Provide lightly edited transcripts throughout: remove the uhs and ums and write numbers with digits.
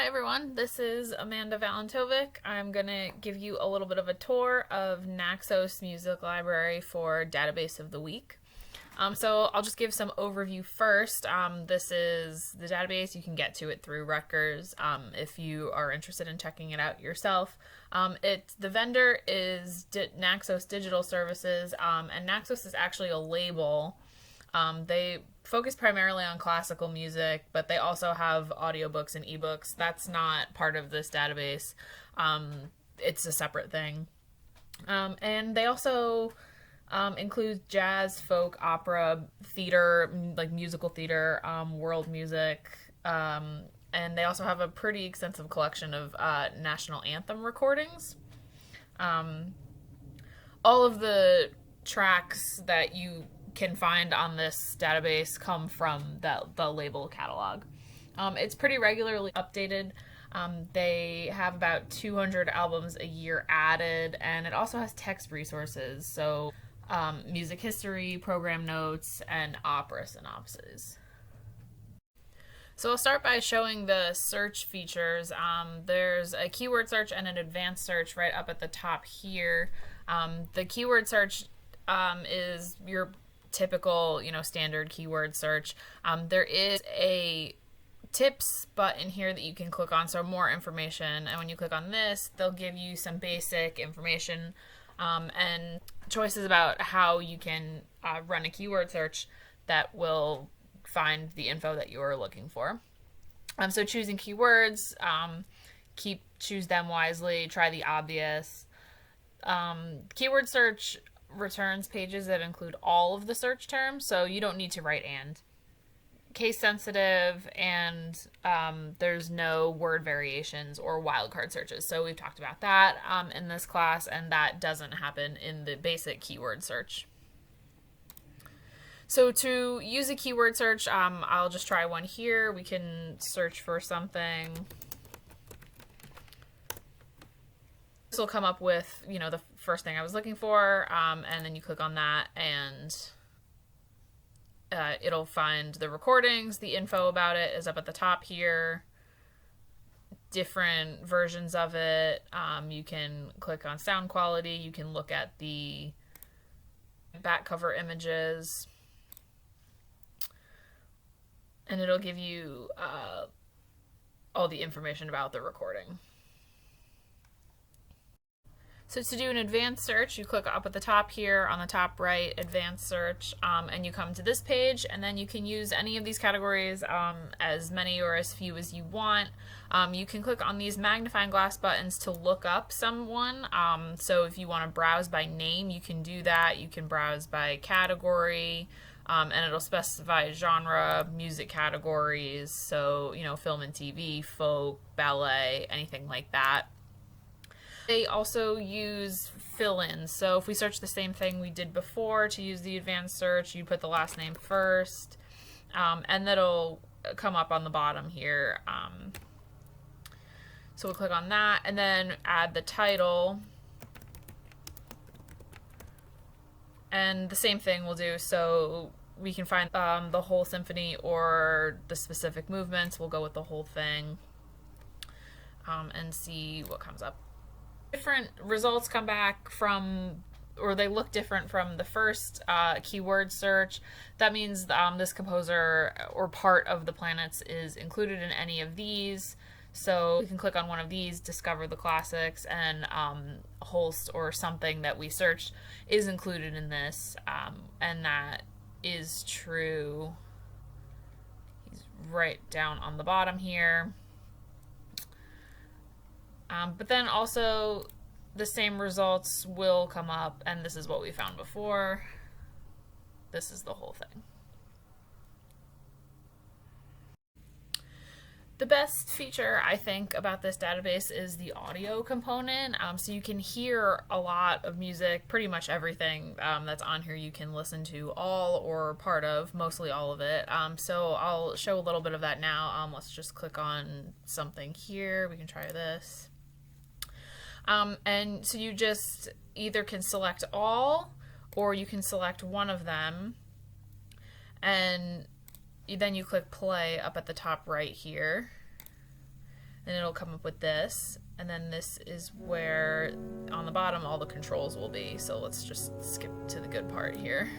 Hi everyone, this is Amanda Valentovic. I'm going to give you a little bit of a tour of Naxos Music Library for Database of the Week. So I'll just give some overview first. This is the database. You can get to it through Rutgers if you are interested in checking it out yourself. The vendor is Naxos Digital Services, and Naxos is actually a label. They focus primarily on classical music, but they also have audiobooks and ebooks. That's not part of this database. It's a separate thing. And they also include jazz, folk, opera, theater, like musical theater, world music, and they also have a pretty extensive collection of national anthem recordings. All of the tracks that you can find on this database come from the label catalog. It's pretty regularly updated. They have about 200 albums a year added, and it also has text resources, so music history, program notes, and opera synopses. So I'll start by showing the search features. There's a keyword search and an advanced search right up at the top here. The keyword search is your typical, standard keyword search. There is a tips button here that you can click on, so more information. And when you click on this, they'll give you some basic information and choices about how you can run a keyword search that will find the info that you are looking for. So choosing keywords, choose them wisely, try the obvious. Keyword search returns pages that include all of the search terms, so you don't need to write and. Case sensitive, and there's no word variations or wildcard searches. So we've talked about that in this class, and that doesn't happen in the basic keyword search. So to use a keyword search, I'll just try one here. We can search for something. This will come up with, the first thing I was looking for, and then you click on that, and it'll find the recordings. The info about it is up at the top here. Different versions of it. You can click on sound quality. You can look at the back cover images, and it'll give you all the information about the recording. So to do an advanced search, you click up at the top here on the top right, advanced search, and you come to this page, and then you can use any of these categories, as many or as few as you want. You can click on these magnifying glass buttons to look up someone. So if you want to browse by name, you can do that. You can browse by category, and it'll specify genre, music categories, so film and TV, folk, ballet, anything like that. They also use fill-ins, so if we search the same thing we did before to use the advanced search, you put the last name first, and that'll come up on the bottom here. So we'll click on that, and then add the title, and the same thing we'll do, so we can find the whole symphony or the specific movements. We'll go with the whole thing, and see what comes up. Different results come back from, or they look different from the first keyword search. That means this composer or part of the planets is included in any of these. So we can click on one of these, discover the classics, and Holst or something that we searched is included in this, and that is true. He's right down on the bottom here. But then also the same results will come up, and this is what we found before. This is the whole thing. The best feature, I think, about this database is the audio component. So you can hear a lot of music, pretty much everything that's on here you can listen to, all or part of, mostly all of it. So I'll show a little bit of that now. Let's just click on something here. We can try this. And so you just either can select all, or you can select one of them, and then you click play up at the top right here, and it'll come up with this. And then this is where on the bottom all the controls will be. So let's just skip to the good part here.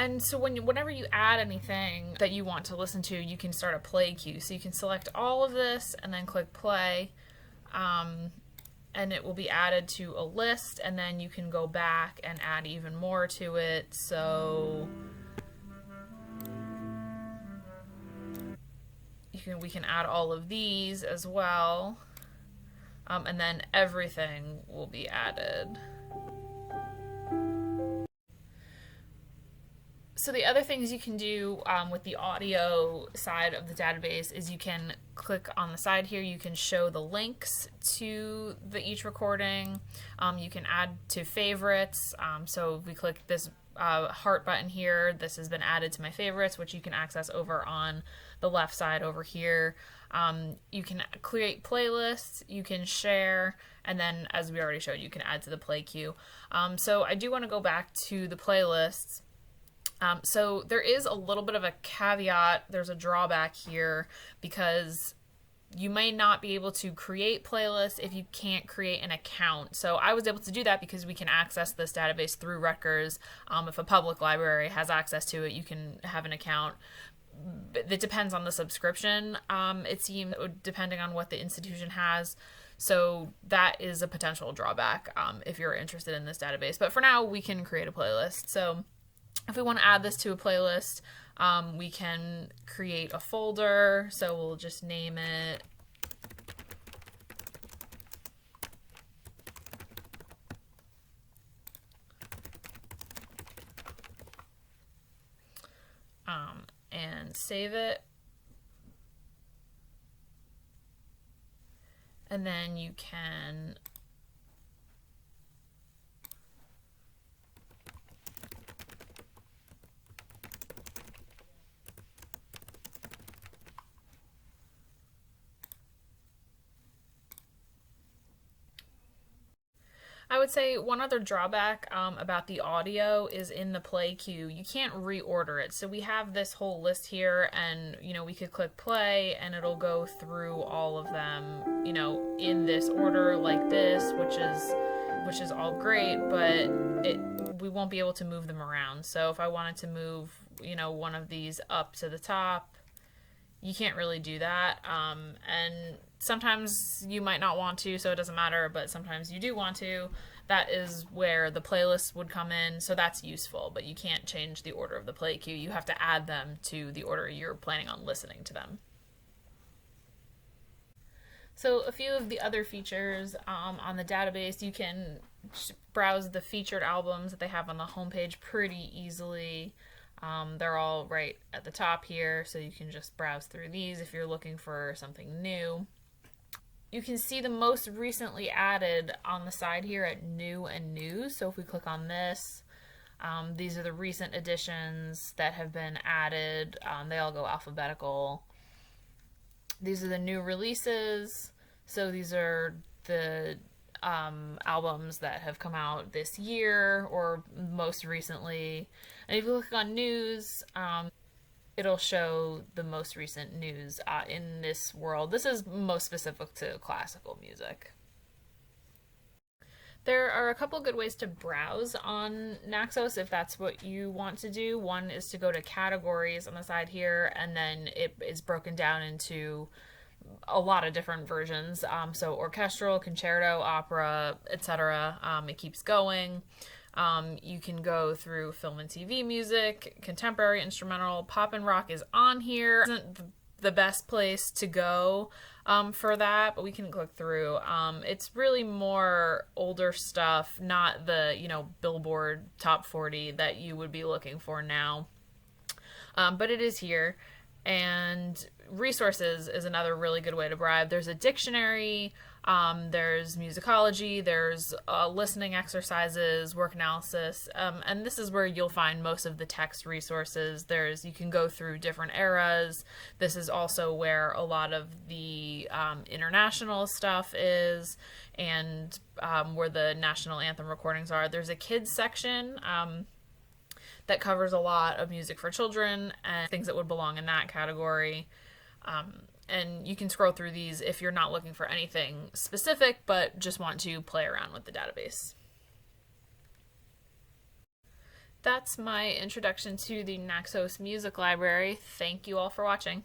And so whenever you add anything that you want to listen to, you can start a play queue. So you can select all of this and then click play, and it will be added to a list, and then you can go back and add even more to it. So we can add all of these as well, and then everything will be added. So the other things you can do with the audio side of the database is you can click on the side here, you can show the links to each recording. You can add to favorites. So if we click this heart button here, this has been added to my favorites, which you can access over on the left side over here. You can create playlists, you can share, and then as we already showed, you can add to the play queue. So I do want to go back to the playlists. So there is a little bit of a caveat, there's a drawback here, because you may not be able to create playlists if you can't create an account. So I was able to do that because we can access this database through Rutgers. If a public library has access to it, you can have an account. It depends on the subscription, it seems, depending on what the institution has. So that is a potential drawback if you're interested in this database. But for now, we can create a playlist. So if we want to add this to a playlist, we can create a folder. So we'll just name it and save it. And then you can I would say one other drawback about the audio is in the play queue, you can't reorder it. So we have this whole list here, and we could click play and it'll go through all of them, in this order like this, which is all great, but we won't be able to move them around. So if I wanted to move, one of these up to the top, you can't really do that. And sometimes you might not want to, so it doesn't matter, but sometimes you do want to. That is where the playlists would come in, so that's useful, but you can't change the order of the play queue. You have to add them to the order you're planning on listening to them. So a few of the other features on the database, you can browse the featured albums that they have on the homepage pretty easily. They're all right at the top here, so you can just browse through these if you're looking for something new. You can see the most recently added on the side here at New and News. So if we click on this, these are the recent additions that have been added. They all go alphabetical. These are the new releases. So these are the albums that have come out this year or most recently. And if you click on news, it'll show the most recent news in this world. This is most specific to classical music. There are a couple good ways to browse on Naxos if that's what you want to do. One is to go to categories on the side here, and then it is broken down into a lot of different versions. So orchestral, concerto, opera, etc. It keeps going. You can go through film and TV music, contemporary, instrumental, pop and rock is on here. Isn't the best place to go for that, but we can click through. It's really more older stuff, not the Billboard Top 40 that you would be looking for now. But it is here. And resources is another really good way to bribe. There's a dictionary, there's musicology, there's listening exercises, work analysis, and this is where you'll find most of the text resources. You can go through different eras. This is also where a lot of the international stuff is, and where the national anthem recordings are. There's a kids section that covers a lot of music for children and things that would belong in that category. And you can scroll through these if you're not looking for anything specific, but just want to play around with the database. That's my introduction to the Naxos Music Library. Thank you all for watching.